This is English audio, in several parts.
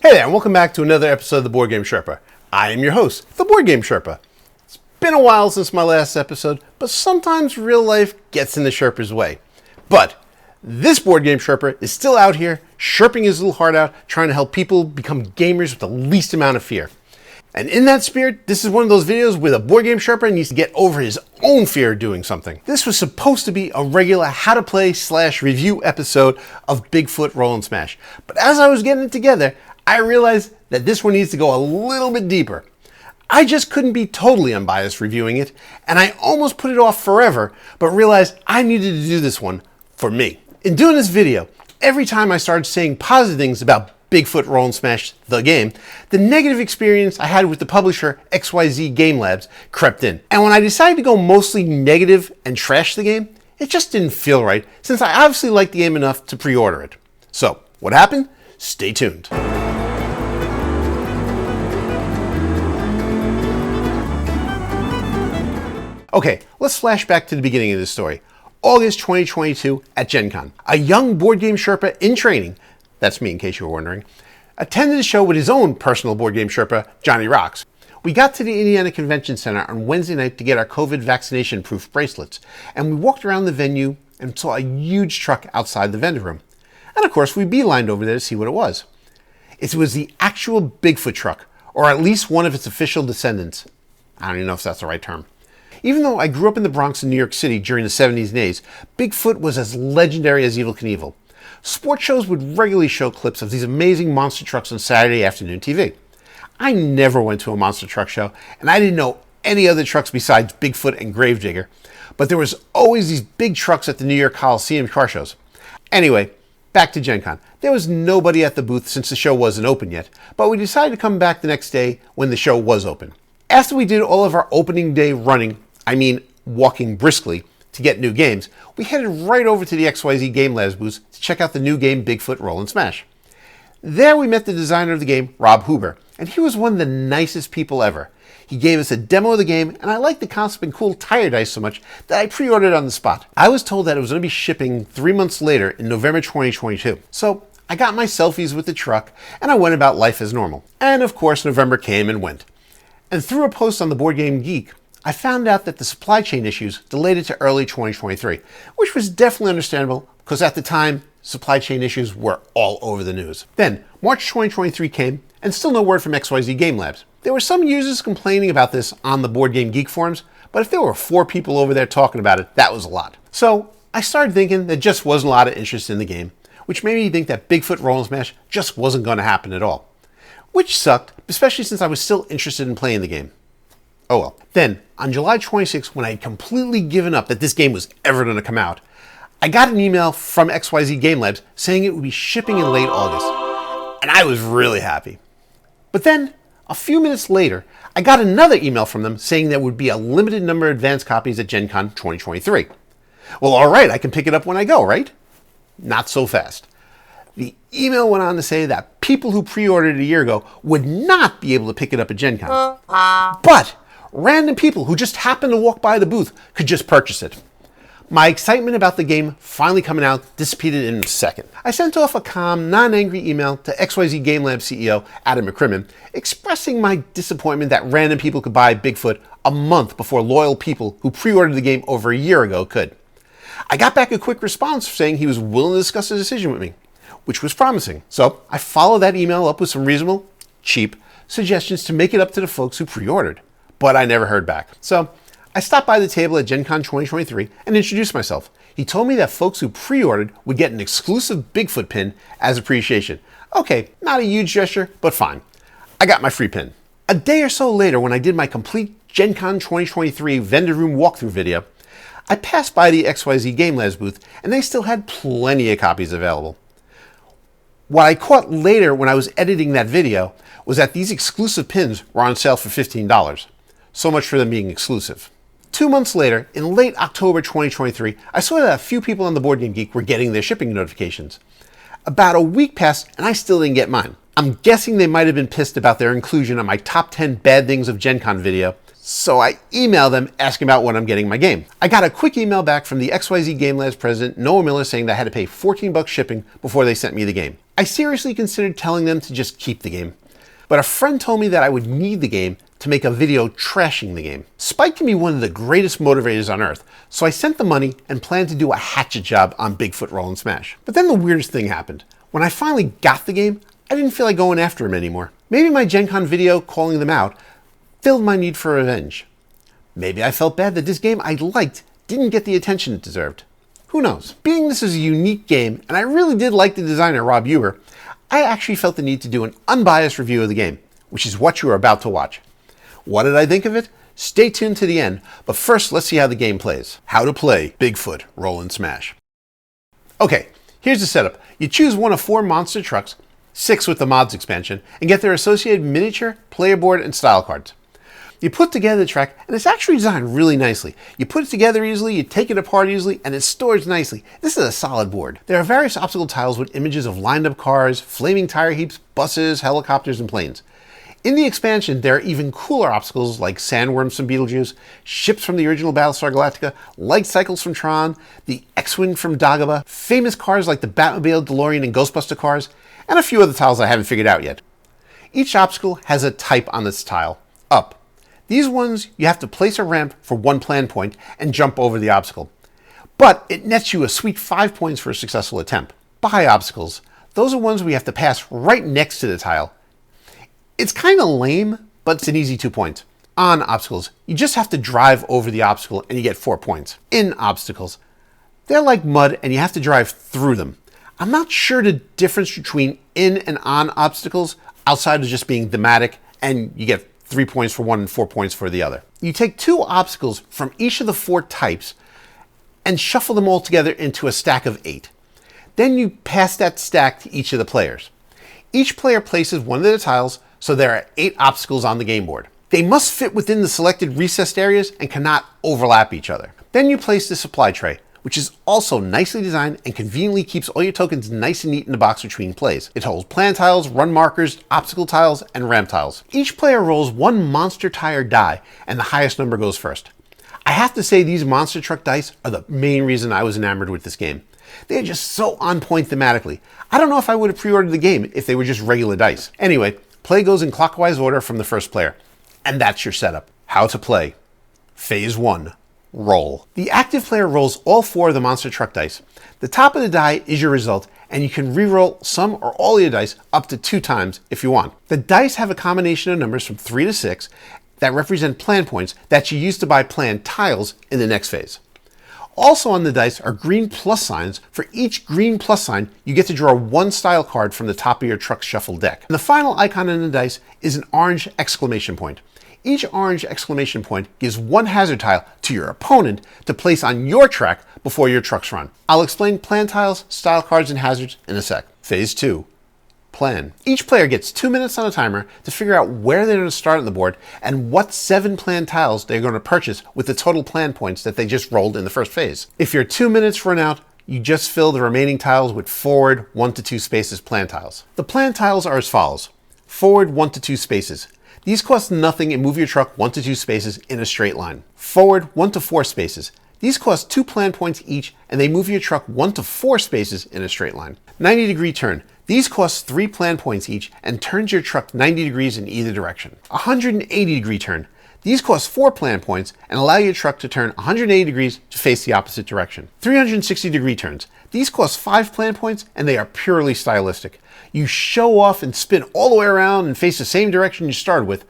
Hey there, and welcome back to another episode of the Boardgame Sherpa. I am your host, the Boardgame Sherpa. It's been a while since my last episode, but sometimes real life gets in the Sherpa's way. But this Boardgame Sherpa is still out here, sherping his little heart out, trying to help people become gamers with the least amount of fear. And in that spirit, this is one of those videos where the Boardgame Sherpa needs to get over his own fear of doing something. This was supposed to be a regular how to play / review episode of BIGFOOT Roll and Smash. But as I was getting it together, I realized that this one needs to go a little bit deeper. I just couldn't be totally unbiased reviewing it, and I almost put it off forever, but realized I needed to do this one for me. In doing this video, every time I started saying positive things about BIGFOOT Roll and Smash, the game, the negative experience I had with the publisher XYZ Games crept in. And when I decided to go mostly negative and trash the game, it just didn't feel right, since I obviously liked the game enough to pre-order it. So, what happened? Stay tuned. Okay, let's flash back to the beginning of this story. August 2022 at GenCon. A young Boardgame Sherpa in training, that's me in case you were wondering, attended the show with his own personal Boardgame Sherpa, Johnny Rocks. We got to the Indiana Convention Center on Wednesday night to get our COVID vaccination-proof bracelets, and we walked around the venue and saw a huge truck outside the vendor room. And of course, we beelined over there to see what it was. It was the actual Bigfoot truck, or at least one of its official descendants. I don't even know if that's the right term. Even though I grew up in the Bronx in New York City during the 70s and 80s, Bigfoot was as legendary as Evel Knievel. Sports shows would regularly show clips of these amazing monster trucks on Saturday afternoon TV. I never went to a monster truck show, and I didn't know any other trucks besides Bigfoot and Gravedigger, but there was always these big trucks at the New York Coliseum car shows. Anyway, back to GenCon. There was nobody at the booth since the show wasn't open yet, but we decided to come back the next day when the show was open. After we did all of our opening day walking briskly to get new games, we headed right over to the XYZ Games booth to check out the new game BIGFOOT Roll and Smash. There we met the designer of the game, Rob Huber, and he was one of the nicest people ever. He gave us a demo of the game, and I liked the concept and cool tire dice so much that I pre-ordered on the spot. I was told that it was going to be shipping 3 months later in November 2022. So I got my selfies with the truck, and I went about life as normal. And of course, November came and went. And through a post on the Board Game Geek, I found out that the supply chain issues delayed it to early 2023, which was definitely understandable because at the time, supply chain issues were all over the news. Then, March 2023 came, and still no word from XYZ Game Labs. There were some users complaining about this on the Board Game Geek forums, but if there were 4 people over there talking about it, that was a lot. So, I started thinking there just wasn't a lot of interest in the game, which made me think that BIGFOOT Roll and Smash just wasn't going to happen at all. Which sucked, especially since I was still interested in playing the game. Oh well. Then, on July 26th, when I had completely given up that this game was ever going to come out, I got an email from XYZ Game Labs saying it would be shipping in late August. And I was really happy. But then, a few minutes later, I got another email from them saying there would be a limited number of advance copies at GenCon 2023. Well, alright, I can pick it up when I go, right? Not so fast. The email went on to say that people who pre-ordered a year ago would not be able to pick it up at GenCon. But random people who just happened to walk by the booth could just purchase it. My excitement about the game finally coming out dissipated in a second. I sent off a calm, non-angry email to XYZ Game Lab CEO Adam McCrimmon expressing my disappointment that random people could buy Bigfoot a month before loyal people who pre-ordered the game over a year ago could. I got back a quick response saying he was willing to discuss the decision with me, which was promising. So I followed that email up with some reasonable, cheap suggestions to make it up to the folks who pre-ordered. But I never heard back. So I stopped by the table at GenCon 2023 and introduced myself. He told me that folks who pre-ordered would get an exclusive Bigfoot pin as appreciation. Okay, not a huge gesture, but fine. I got my free pin. A day or so later, when I did my complete GenCon 2023 vendor room walkthrough video, I passed by the XYZ Game Labs booth and they still had plenty of copies available. What I caught later when I was editing that video was that these exclusive pins were on sale for $15. So much for them being exclusive. 2 months later, in late October 2023, I saw that a few people on the Board Game Geek were getting their shipping notifications. About a week passed and I still didn't get mine. I'm guessing they might have been pissed about their inclusion on my top 10 bad things of GenCon video, so I emailed them asking about when I'm getting my game. I got a quick email back from the XYZ Game Labs president, Noah Miller, saying that I had to pay $14 shipping before they sent me the game. I seriously considered telling them to just keep the game, but a friend told me that I would need the game to make a video trashing the game. Spite can be one of the greatest motivators on earth, so I sent the money and planned to do a hatchet job on BIGFOOT Roll and Smash. But then the weirdest thing happened. When I finally got the game, I didn't feel like going after him anymore. Maybe my GenCon video calling them out filled my need for revenge. Maybe I felt bad that this game I liked didn't get the attention it deserved. Who knows? Being this is a unique game, and I really did like the designer Rob Ewer, I actually felt the need to do an unbiased review of the game, which is what you are about to watch. What did I think of it? Stay tuned to the end, but first let's see how the game plays. How to play BIGFOOT Roll and Smash. Okay, here's the setup. You choose one of 4 monster trucks, 6 with the mods expansion, and get their associated miniature, player board, and style cards. You put together the track, and it's actually designed really nicely. You put it together easily, you take it apart easily, and it stores nicely. This is a solid board. There are various obstacle tiles with images of lined up cars, flaming tire heaps, buses, helicopters, and planes. In the expansion, there are even cooler obstacles like sandworms from Beetlejuice, ships from the original Battlestar Galactica, light cycles from Tron, the X-Wing from Dagobah, famous cars like the Batmobile, DeLorean, and Ghostbuster cars, and a few other tiles I haven't figured out yet. Each obstacle has a type on this tile, up. These ones, you have to place a ramp for 1 plan point and jump over the obstacle. But it nets you a sweet 5 points for a successful attempt. By obstacles, those are ones we have to pass right next to the tile. It's kind of lame, but it's an easy 2 points. On obstacles, you just have to drive over the obstacle and you get 4 points. In obstacles, they're like mud and you have to drive through them. I'm not sure the difference between in and on obstacles outside of just being thematic, and you get 3 points for one and 4 points for the other. You take 2 obstacles from each of the 4 types and shuffle them all together into a stack of 8. Then you pass that stack to each of the players. Each player places one of the tiles, so there are 8 obstacles on the game board. They must fit within the selected recessed areas and cannot overlap each other. Then you place the supply tray, which is also nicely designed and conveniently keeps all your tokens nice and neat in the box between plays. It holds plan tiles, run markers, obstacle tiles, and ramp tiles. Each player rolls 1 monster tire die, and the highest number goes first. I have to say these monster truck dice are the main reason I was enamored with this game. They are just so on point thematically. I don't know if I would have pre-ordered the game if they were just regular dice. Anyway, play goes in clockwise order from the first player. And that's your setup. How to play. Phase 1. Roll. The active player rolls all 4 of the monster truck dice. The top of the die is your result, and you can re-roll some or all of your dice up to 2 times if you want. The dice have a combination of numbers from 3 to 6 that represent plan points that you use to buy plan tiles in the next phase. Also on the dice are green plus signs. For each green plus sign, you get to draw 1 style card from the top of your truck's shuffle deck. And the final icon on the dice is an orange exclamation point. Each orange exclamation point gives 1 hazard tile to your opponent to place on your track before your trucks run. I'll explain plan tiles, style cards, and hazards in a sec. Phase 2. Plan. Each player gets 2 minutes on a timer to figure out where they're going to start on the board and what 7 plan tiles they're going to purchase with the total plan points that they just rolled in the first phase. If your 2 minutes run out, you just fill the remaining tiles with forward 1 to 2 spaces plan tiles. The plan tiles are as follows. Forward 1 to 2 spaces. These cost nothing and move your truck 1 to 2 spaces in a straight line. Forward 1 to 4 spaces. These cost 2 plan points each and they move your truck 1 to 4 spaces in a straight line. 90-degree turn. These cost 3 plan points each and turns your truck 90 degrees in either direction. 180-degree turn. These cost 4 plan points and allow your truck to turn 180 degrees to face the opposite direction. 360-degree turns. These cost 5 plan points and they are purely stylistic. You show off and spin all the way around and face the same direction you started with,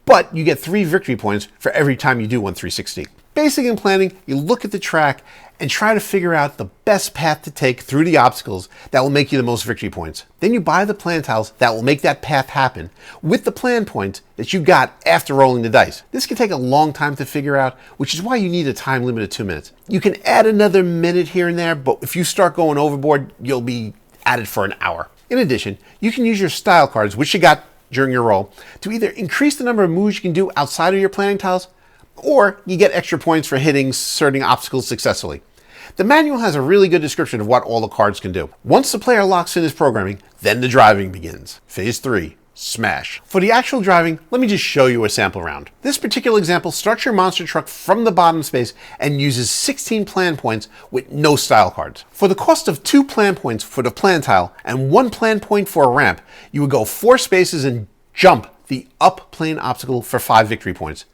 but you get 3 victory points for every time you do one 360. Basic in planning, you look at the track and try to figure out the best path to take through the obstacles that will make you the most victory points. Then you buy the plan tiles that will make that path happen with the plan points that you got after rolling the dice. This can take a long time to figure out, which is why you need a time limit of 2 minutes. You can add another minute here and there, but if you start going overboard, you'll be at it for an hour. In addition, you can use your style cards, which you got during your roll, to either increase the number of moves you can do outside of your planning tiles, or you get extra points for hitting certain obstacles successfully. The manual has a really good description of what all the cards can do. Once the player locks in his programming, then the driving begins. Phase 3. Smash. For the actual driving, let me just show you a sample round. This particular example starts your monster truck from the bottom space and uses 16 plan points with no style cards. For the cost of 2 plan points for the plan tile and 1 plan point for a ramp, you would go 4 spaces and jump the up plane obstacle for 5 victory points.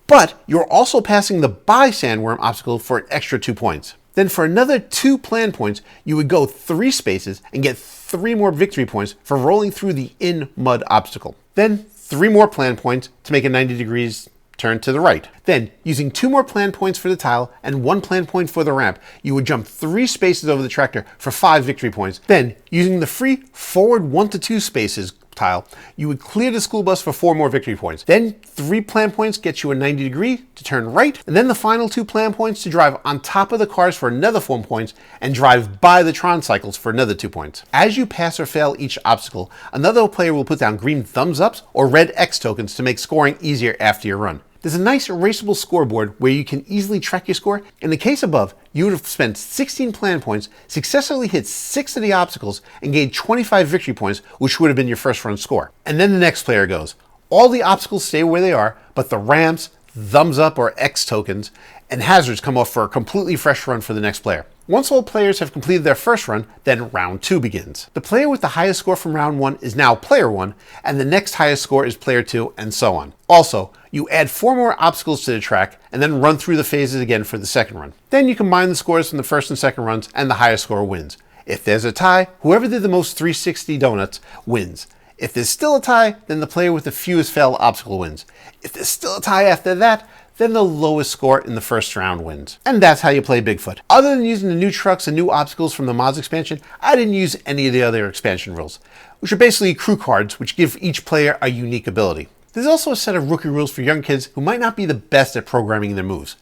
But you're also passing the by sandworm obstacle for an extra 2 points. Then for another 2 plan points, you would go 3 spaces and get 3 more victory points for rolling through the in mud obstacle. Then 3 more plan points to make a 90 degrees turn to the right. Then, using 2 more plan points for the tile and 1 plan point for the ramp, you would jump 3 spaces over the tractor for 5 victory points. Then, using the free forward 1 to 2 spaces tile, you would clear the school bus for 4 more victory points. Then 3 plan points get you a 90 degree to turn right, and then the final 2 plan points to drive on top of the cars for another 4 points and drive by the Tron cycles for another 2 points. As you pass or fail each obstacle, another player will put down green thumbs ups or red X tokens to make scoring easier after your run. There's a nice erasable scoreboard where you can easily track your score. In the case above, you would have spent 16 plan points, successfully hit 6 of the obstacles, and gained 25 victory points, which would have been your first run score. And then the next player goes. All the obstacles stay where they are, but the ramps, thumbs up or X tokens, and hazards come off for a completely fresh run for the next player. Once all players have completed their first run, then round 2 begins. The player with the highest score from round 1 is now player 1, and the next highest score is player 2, and so on. Also, you add 4 more obstacles to the track, and then run through the phases again for the second run. Then you combine the scores from the first and second runs, and the highest score wins. If there's a tie, whoever did the most 360 donuts wins. If there's still a tie, then the player with the fewest failed obstacle wins. If there's still a tie after that, then the lowest score in the first round wins. And that's how you play Bigfoot. Other than using the new trucks and new obstacles from the mods expansion, I didn't use any of the other expansion rules, which are basically crew cards which give each player a unique ability. There's also a set of rookie rules for young kids who might not be the best at programming their moves.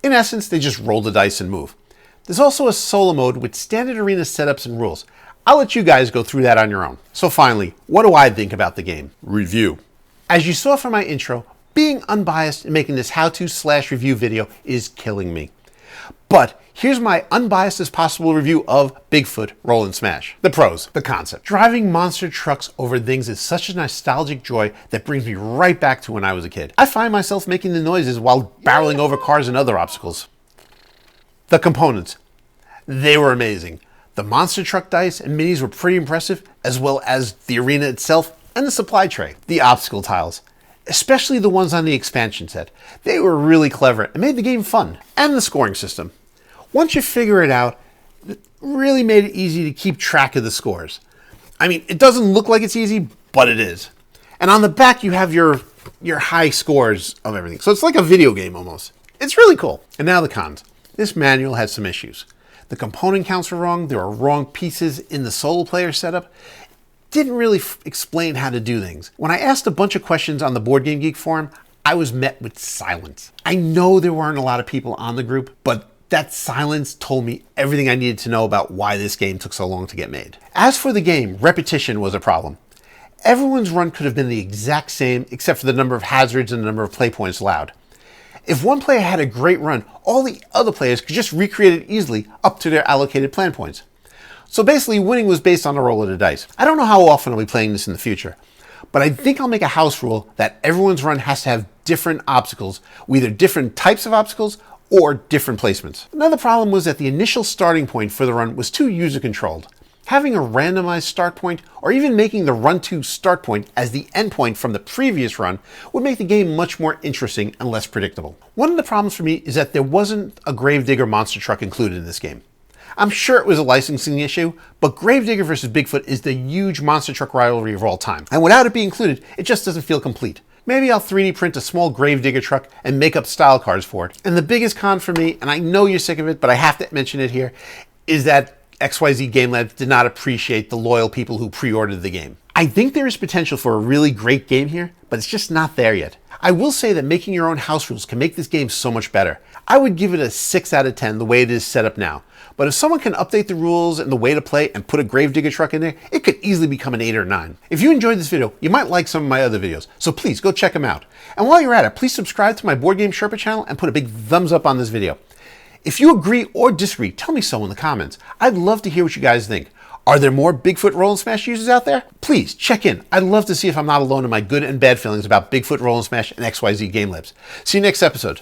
In essence, they just roll the dice and move. There's also a solo mode with standard arena setups and rules. I'll let you guys go through that on your own. So finally, what do I think about the game? Review. As you saw from my intro, being unbiased and making this how-to/review video is killing me. But here's my unbiased as possible review of Bigfoot Roll and Smash. The pros, the concept. Driving monster trucks over things is such a nostalgic joy that brings me right back to when I was a kid. I find myself making the noises while barreling over cars and other obstacles. The components. They were amazing. The monster truck dice and minis were pretty impressive, as well as the arena itself and the supply tray. The obstacle tiles, especially the ones on the expansion set. They were really clever and made the game fun. And the scoring system. Once you figure it out, it really made it easy to keep track of the scores. I mean, it doesn't look like it's easy, but it is. And on the back, you have your high scores of everything. So it's like a video game almost. It's really cool. And now the cons. This manual has some issues. The component counts were wrong. There are wrong pieces in the solo player setup. Didn't really explain how to do things. When I asked a bunch of questions on the Board Game Geek forum, I was met with silence. I know there weren't a lot of people on the group, but that silence told me everything I needed to know about why this game took so long to get made. As for the game, repetition was a problem. Everyone's run could have been the exact same except for the number of hazards and the number of play points allowed. If one player had a great run, all the other players could just recreate it easily up to their allocated plan points. So basically, winning was based on the roll of the dice. I don't know how often I'll be playing this in the future, but I think I'll make a house rule that everyone's run has to have different obstacles, either different types of obstacles or different placements. Another problem was that the initial starting point for the run was too user-controlled. Having a randomized start point, or even making the run to start point as the end point from the previous run, would make the game much more interesting and less predictable. One of the problems for me is that there wasn't a Gravedigger monster truck included in this game. I'm sure it was a licensing issue, but Gravedigger vs. Bigfoot is the huge monster truck rivalry of all time, and without it being included, it just doesn't feel complete. Maybe I'll 3D print a small Gravedigger truck and make up style cards for it. And the biggest con for me, and I know you're sick of it, but I have to mention it here, is that XYZ Games did not appreciate the loyal people who pre-ordered the game. I think there is potential for a really great game here, but it's just not there yet. I will say that making your own house rules can make this game so much better. I would give it a 6 out of 10 the way it is set up now. But if someone can update the rules and the way to play and put a Gravedigger truck in there, it could easily become an 8 or 9. If you enjoyed this video, you might like some of my other videos, so please go check them out. And while you're at it, please subscribe to my Boardgame Sherpa channel and put a big thumbs up on this video. If you agree or disagree, tell me so in the comments. I'd love to hear what you guys think. Are there more Bigfoot Roll and Smash users out there? Please check in. I'd love to see if I'm not alone in my good and bad feelings about Bigfoot Roll and Smash and XYZ Game Labs. See you next episode.